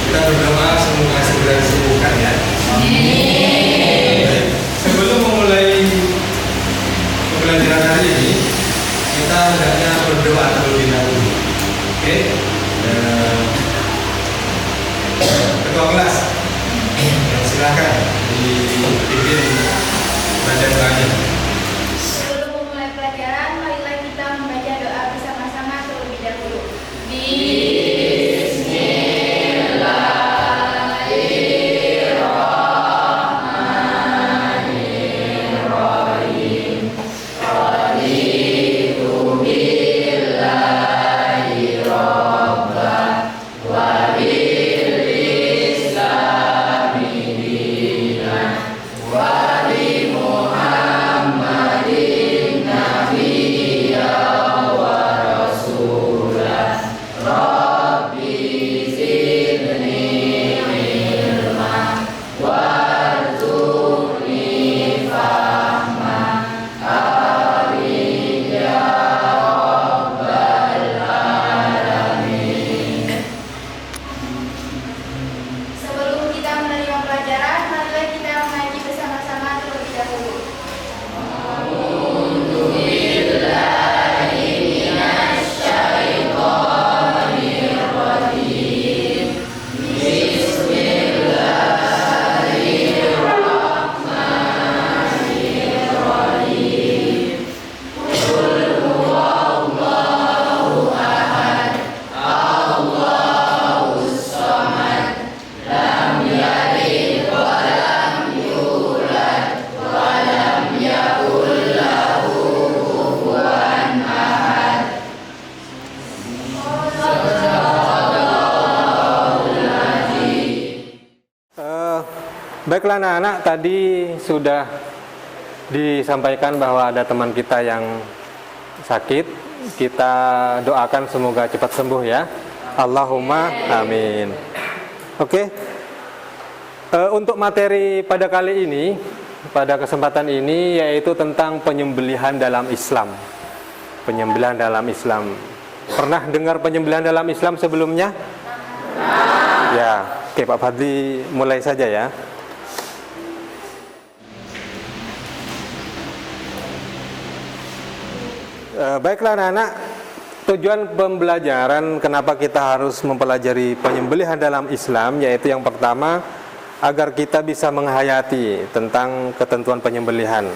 Kita berdoa semoga segera disembuhkan ya. Baik. Sebelum memulai pembelajaran hari ini, kita hendaknya berdoa terlebih dahulu. Oke? Ketua kelas, silakan dipimpin baca doanya. Sebelum memulai pelajaran, marilah kita membaca doa bersama-sama terlebih dahulu. Sebelum kita menerima pelajaran, marilah kita mengaji bersama-sama terlebih dahulu. Baiklah anak-anak, tadi sudah disampaikan bahwa ada teman kita yang sakit. Kita doakan semoga cepat sembuh ya. Allahumma amin. Oke. Untuk materi pada kali ini, pada kesempatan ini, yaitu tentang penyembelihan dalam Islam. Penyembelihan dalam Islam. Pernah dengar penyembelihan dalam Islam sebelumnya? Ya. Oke, Pak Fadli mulai saja ya. Baiklah anak-anak, tujuan pembelajaran kenapa kita harus mempelajari penyembelihan dalam Islam, yaitu yang pertama agar kita bisa menghayati tentang ketentuan penyembelihan,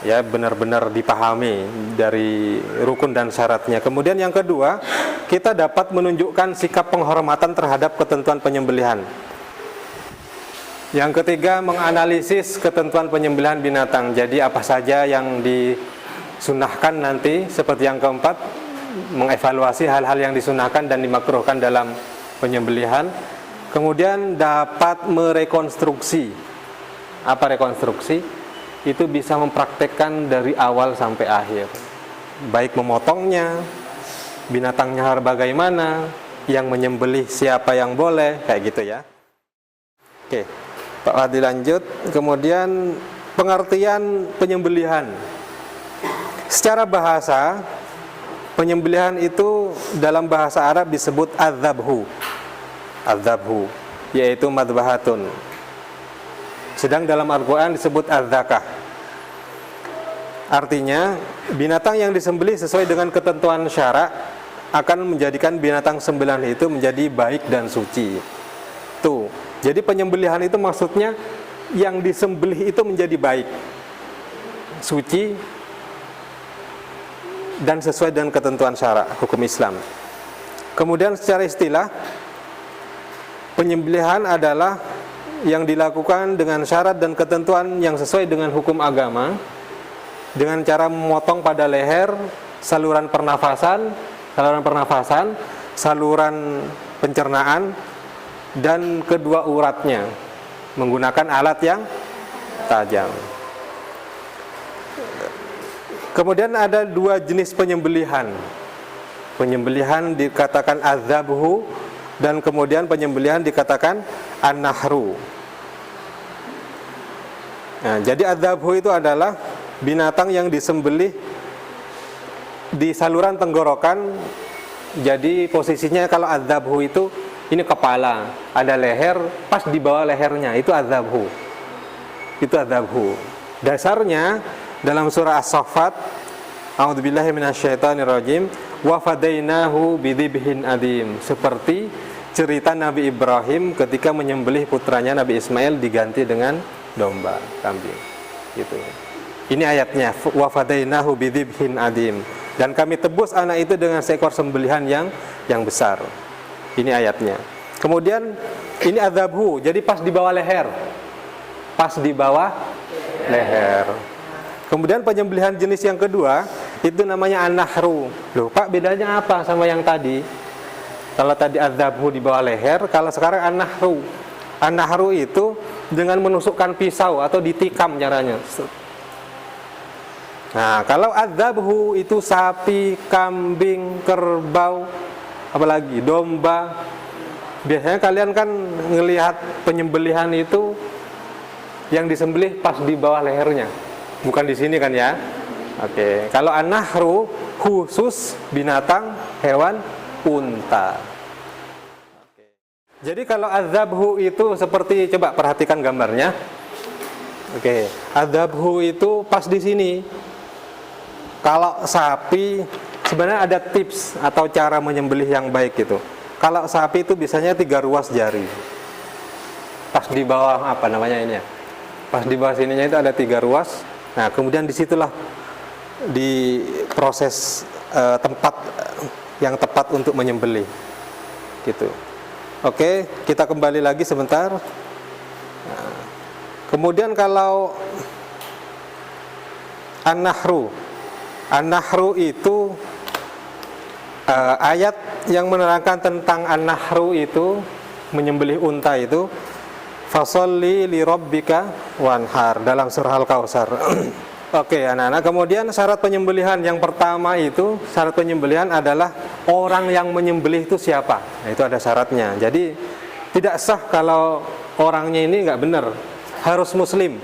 ya, benar-benar dipahami dari rukun dan syaratnya. Kemudian yang kedua, kita dapat menunjukkan sikap penghormatan terhadap ketentuan penyembelihan. Yang ketiga, menganalisis ketentuan penyembelihan binatang. Jadi apa saja yang disunahkan nanti. Seperti yang keempat, mengevaluasi hal-hal yang disunahkan dan dimakruhkan dalam penyembelihan. Kemudian dapat merekonstruksi. Apa rekonstruksi? Itu bisa mempraktekkan dari awal sampai akhir, baik memotongnya, binatangnya harus bagaimana, yang menyembelih siapa yang boleh, kayak gitu ya. Oke, Pak Hadi lanjut. Kemudian pengertian penyembelihan. Secara bahasa, penyembelihan itu dalam bahasa Arab disebut adzabhu. Adzabhu, yaitu madbahatun. Sedang dalam Al-Quran disebut adzakah. Artinya, binatang yang disembelih sesuai dengan ketentuan syara akan menjadikan binatang sembelihan itu menjadi baik dan suci. Tuh, jadi penyembelihan itu maksudnya yang disembelih itu menjadi baik, suci, dan sesuai dengan ketentuan syara hukum Islam. Kemudian secara istilah, penyembelihan adalah yang dilakukan dengan syarat dan ketentuan yang sesuai dengan hukum agama, dengan cara memotong pada leher, saluran pernafasan, saluran pencernaan, dan kedua uratnya menggunakan alat yang tajam. Kemudian ada dua jenis penyembelihan. Penyembelihan dikatakan adzabhu, dan kemudian penyembelihan dikatakan an-nahru. Nah, jadi adzabhu itu adalah binatang yang disembelih di saluran tenggorokan. Jadi posisinya kalau adzabhu itu ini kepala, ada leher, pas di bawah lehernya itu adzabhu. Itu adzabhu. Dasarnya dalam surah As-Saffat, a'udzubillahi minasyaitonirrajim, wa fadainahu bidzibhin adim. Seperti cerita Nabi Ibrahim ketika menyembelih putranya Nabi Ismail diganti dengan domba, kambing. Gitu. Ini ayatnya, wa fadainahu bidzibhin adim. Dan kami tebus anak itu dengan seekor sembelihan yang besar. Ini ayatnya. Kemudian ini adzabhu, jadi pas di bawah leher. Pas di bawah leher. Kemudian penyembelihan jenis yang kedua itu namanya an-nahru. Loh, Pak, bedanya apa sama yang tadi? Kalau tadi adzabhu di bawah leher, kalau sekarang an-nahru. An-nahru itu dengan menusukkan pisau atau ditikam caranya. Nah, kalau adzabhu itu sapi, kambing, kerbau, apalagi domba. Biasanya kalian kan ngelihat penyembelihan itu yang disembelih pas di bawah lehernya. Bukan di sini kan ya? Oke. Kalau an-nahru khusus binatang, hewan, unta. Oke. Jadi kalau adzabhu itu seperti, coba perhatikan gambarnya. Oke. Adzabhu itu pas di sini. Kalau sapi sebenarnya ada tips atau cara menyembelih yang baik gitu. Kalau sapi itu biasanya 3 ruas jari. Pas di bawah apa namanya ini ya? Pas di bawah sininya itu ada 3 ruas. Nah, kemudian disitulah di proses tempat yang tepat untuk menyembelih, gitu. Oke, kita kembali lagi sebentar. Nah, kemudian kalau an-nahru itu ayat yang menerangkan tentang an-nahru itu menyembelih unta itu. Fasolli li rabbika wanhar dalam surah Al-Kautsar. Oke, anak-anak. Kemudian syarat penyembelihan yang pertama itu, syarat penyembelihan adalah orang yang menyembelih itu siapa. Nah, itu ada syaratnya. Jadi tidak sah kalau orangnya ini nggak benar, harus muslim.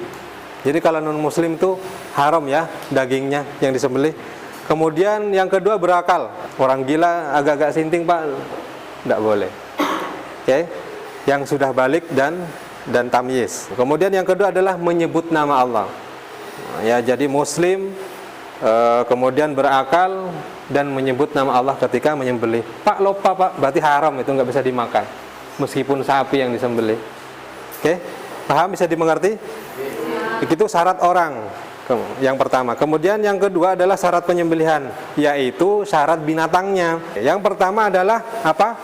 Jadi kalau non muslim itu haram ya dagingnya yang disembelih. Kemudian yang kedua berakal. Orang gila agak-agak sinting, Pak, nggak boleh. Oke, yang sudah balik dan tamyiz. Kemudian yang kedua adalah menyebut nama Allah. Ya, jadi muslim, kemudian berakal dan menyebut nama Allah ketika menyembelih. Pak, lupa Pak, berarti haram, itu nggak bisa dimakan. Meskipun sapi yang disembelih. Oke, paham, bisa dimengerti? Itu syarat orang yang pertama. Kemudian yang kedua adalah syarat penyembelihan, yaitu syarat binatangnya. Yang pertama adalah apa?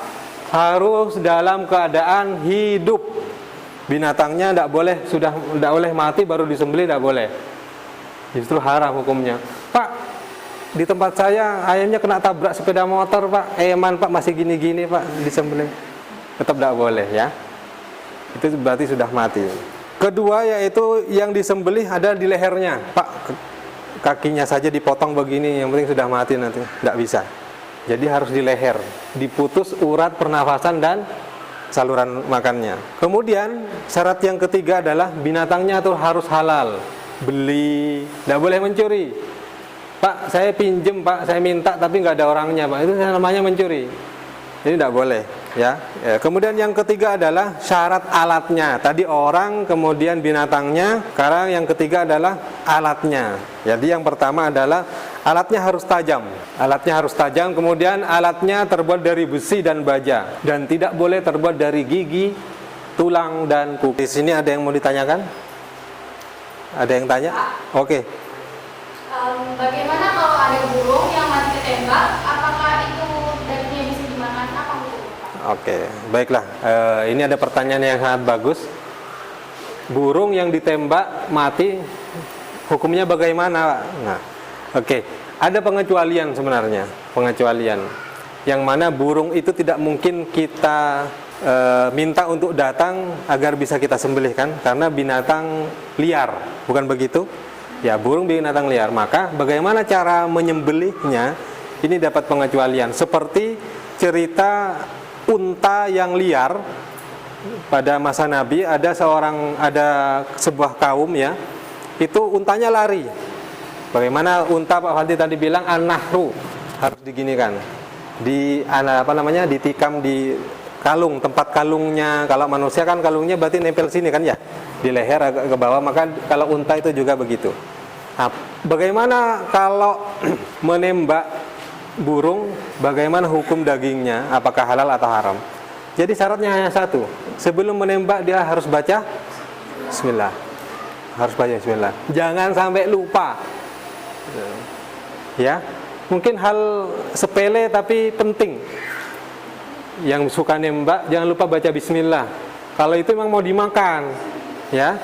Harus dalam keadaan hidup. Binatangnya tidak boleh, sudah tidak boleh mati baru disembelih, tidak boleh. Justru haram hukumnya. Pak, di tempat saya ayamnya kena tabrak sepeda motor, Pak. Eman, Pak, masih gini-gini, Pak, disembelih. Tetap tidak boleh ya. Itu berarti sudah mati. Kedua yaitu yang disembelih ada di lehernya. Pak, kakinya saja dipotong begini, yang penting sudah mati nanti. Tidak bisa. Jadi harus di leher, diputus urat pernafasan dan saluran makannya. Kemudian syarat yang ketiga adalah binatangnya itu harus halal. Beli, tidak boleh mencuri. Pak, saya pinjem, Pak, saya minta tapi nggak ada orangnya, Pak. Itu namanya mencuri. Jadi tidak boleh, ya. Kemudian yang ketiga adalah syarat alatnya. Tadi orang, kemudian binatangnya. Sekarang yang ketiga adalah alatnya. Jadi yang pertama adalah alatnya harus tajam. Alatnya harus tajam. Kemudian alatnya terbuat dari besi dan baja dan tidak boleh terbuat dari gigi, tulang dan kuku. Di sini ada yang mau ditanyakan? Ada yang tanya? Oke. Bagaimana kalau ada burung yang mati ketembak? Apakah itu dagingnya bisa dimakan? Apa hukumnya, Pak? Oke, baiklah. Ini ada pertanyaan yang sangat bagus. Burung yang ditembak mati, hukumnya bagaimana, Pak? Nah, oke. Ada pengecualian sebenarnya, pengecualian. Yang mana burung itu tidak mungkin kita minta untuk datang agar bisa kita sembelihkan, karena binatang liar, bukan begitu? Ya, burung binatang liar. Maka bagaimana cara menyembelihnya? Ini dapat pengecualian. Seperti cerita unta yang liar pada masa Nabi, ada sebuah kaum ya, itu untanya lari. Bagaimana unta Pak Fanti tadi bilang an-nahru harus diginikan, ditikam di kalung, tempat kalungnya. Kalau manusia kan kalungnya berarti nempel sini kan ya, di leher agak ke bawah, maka kalau unta itu juga begitu. Nah, bagaimana kalau menembak burung, bagaimana hukum dagingnya, apakah halal atau haram? Jadi syaratnya hanya satu, sebelum menembak dia harus baca Bismillah, harus baca Bismillah, jangan sampai lupa. Ya, mungkin hal sepele tapi penting. Yang suka nembak jangan lupa baca Bismillah. Kalau itu memang mau dimakan, ya.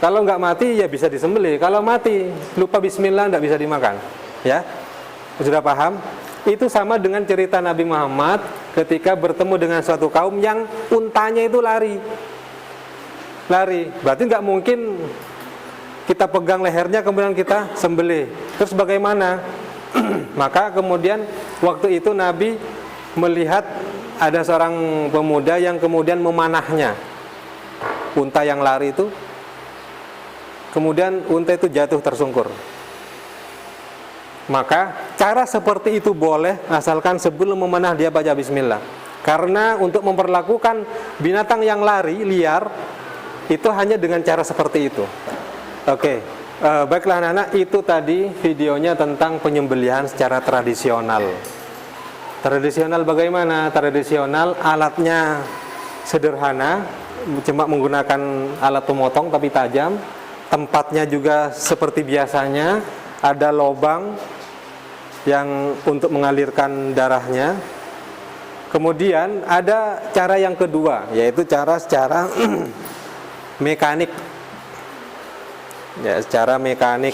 Kalau nggak mati ya bisa disembelih. Kalau mati lupa Bismillah nggak bisa dimakan, ya. Sudah paham? Itu sama dengan cerita Nabi Muhammad ketika bertemu dengan suatu kaum yang untanya itu lari. Berarti nggak mungkin kita pegang lehernya kemudian kita sembelih. Terus bagaimana? Maka kemudian waktu itu Nabi melihat ada seorang pemuda yang kemudian memanahnya unta yang lari itu, kemudian unta itu jatuh tersungkur. Maka cara seperti itu boleh asalkan sebelum memanah dia baca Bismillah. Karena untuk memperlakukan binatang yang lari liar itu hanya dengan cara seperti itu. Oke, baiklah anak-anak, itu tadi videonya tentang penyembelihan secara tradisional. Tradisional bagaimana? Tradisional alatnya sederhana, cuma menggunakan alat pemotong tapi tajam. Tempatnya juga seperti biasanya, ada lubang yang untuk mengalirkan darahnya. Kemudian ada cara yang kedua, yaitu cara secara mekanik. Ya, secara mekanik.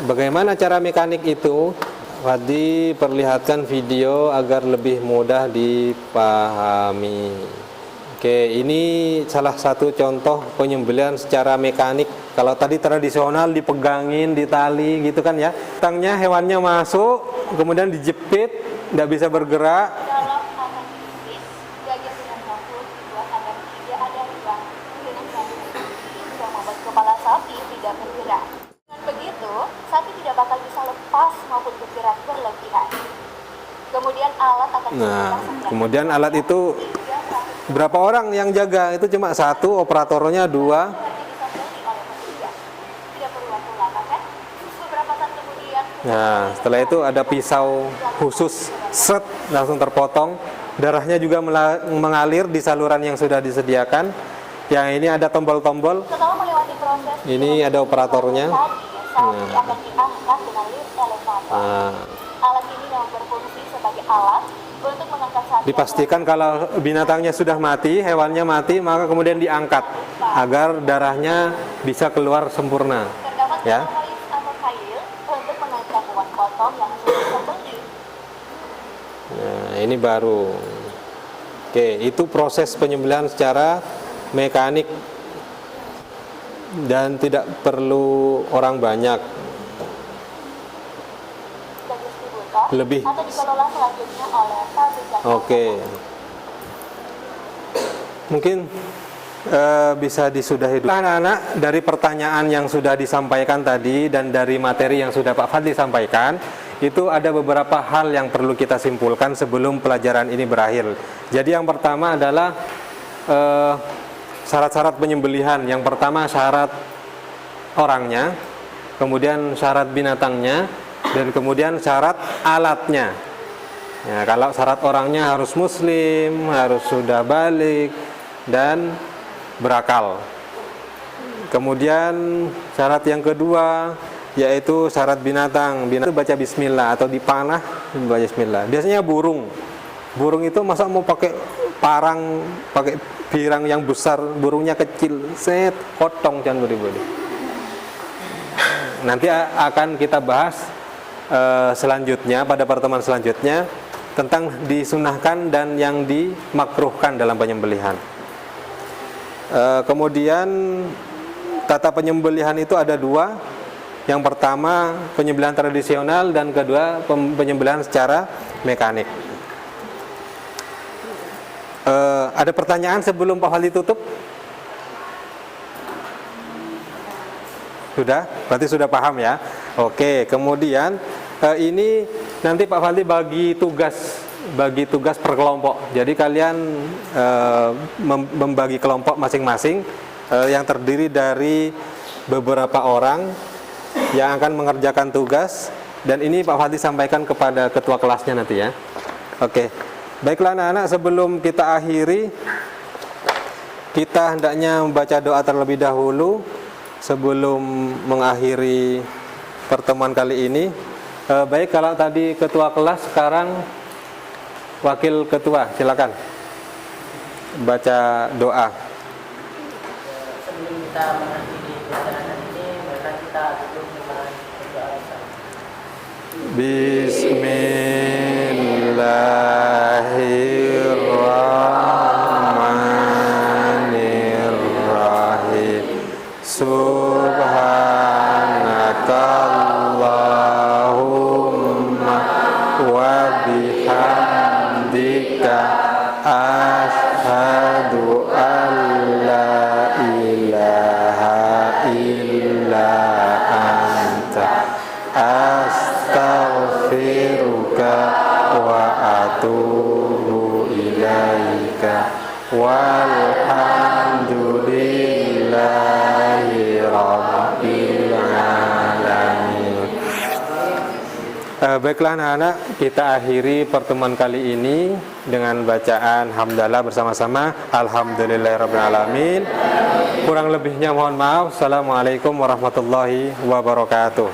Bagaimana cara mekanik itu? Fadli perlihatkan video agar lebih mudah dipahami. Oke, ini salah satu contoh penyembelihan secara mekanik. Kalau tadi tradisional dipegangin, ditali gitu kan ya. Tangnya hewannya masuk, kemudian dijepit, tidak bisa bergerak. Dalam akan diiris, daging dengan bambu dibuat agar tidak ada lubang dengan bambu yang membuat kepala sapi tidak bergerak. Dengan begitu, sapi tidak bakal bisa lepas maupun bergerak berlebihan. Kemudian alat akan kemudian alat itu berapa orang yang jaga? Itu cuma satu, operatornya dua. Nah, setelah itu ada pisau khusus, set, langsung terpotong. Darahnya juga mengalir di saluran yang sudah disediakan. Yang ini ada tombol-tombol. Setelah melewati proses, ini ada operatornya. sapi akan diangkat dengan lift elevator. Alat ini yang berfungsi sebagai alat untuk mengangkat sapi. Dipastikan kalau binatangnya sudah mati, hewannya mati, maka kemudian diangkat agar darahnya bisa keluar sempurna. Terdapat Ya. kalis atau kail untuk mengangkat hewan potong yang sudah disembelih. Nah, ini baru. Oke, itu proses penyembelihan secara mekanik dan tidak perlu orang banyak. Lebih. Atau dikelola selanjutnya oleh fabrikan. Oke. Mungkin bisa disudahi dulu. Anak-anak, dari pertanyaan yang sudah disampaikan tadi dan dari materi yang sudah Pak Fadli sampaikan, itu ada beberapa hal yang perlu kita simpulkan sebelum pelajaran ini berakhir. Jadi yang pertama adalah syarat-syarat penyembelihan. Yang pertama syarat orangnya, kemudian syarat binatangnya, dan kemudian syarat alatnya. Ya, kalau syarat orangnya harus muslim, harus sudah balik dan berakal. Kemudian syarat yang kedua yaitu syarat binatang. Binatang itu baca bismillah atau dipanah baca bismillah. Biasanya burung. Burung itu masa mau pakai parang, pakai pirang yang besar, burungnya kecil, set, potong jangan beri-beri. Nanti akan kita bahas selanjutnya pada pertemuan selanjutnya tentang disunahkan dan yang dimakruhkan dalam penyembelihan. Kemudian tata penyembelihan itu ada dua. Yang pertama penyembelihan tradisional dan kedua penyembelihan secara mekanik. Ada pertanyaan sebelum Pak Fadli tutup? Sudah? Berarti sudah paham ya? Oke, kemudian ini nanti Pak Fadli bagi tugas bagi tugas per kelompok. Jadi kalian membagi kelompok masing-masing yang terdiri dari beberapa orang yang akan mengerjakan tugas, dan ini Pak Fatih sampaikan kepada ketua kelasnya nanti ya. Oke. Baiklah anak-anak, sebelum kita akhiri, kita hendaknya membaca doa terlebih dahulu sebelum mengakhiri pertemuan kali ini. Baik, kalau tadi ketua kelas, sekarang wakil ketua, silakan baca doa. Sebelum kita mengakhiri perjalanan ini, maka kita duduk dengan berdoa bersama. Bismillahirrahmanirrahim. Subhanakallahumma wa bihamdika asyhadu an la ilaha illa anta astaghfiruka wa atubu ilaika walhamdulillahi rabbil alamin. Baiklah anak-anak, kita akhiri pertemuan kali ini dengan bacaan hamdalah bersama-sama. Alhamdulillahirabbil alamin. Kurang lebihnya mohon maaf. Assalamualaikum warahmatullahi wabarakatuh.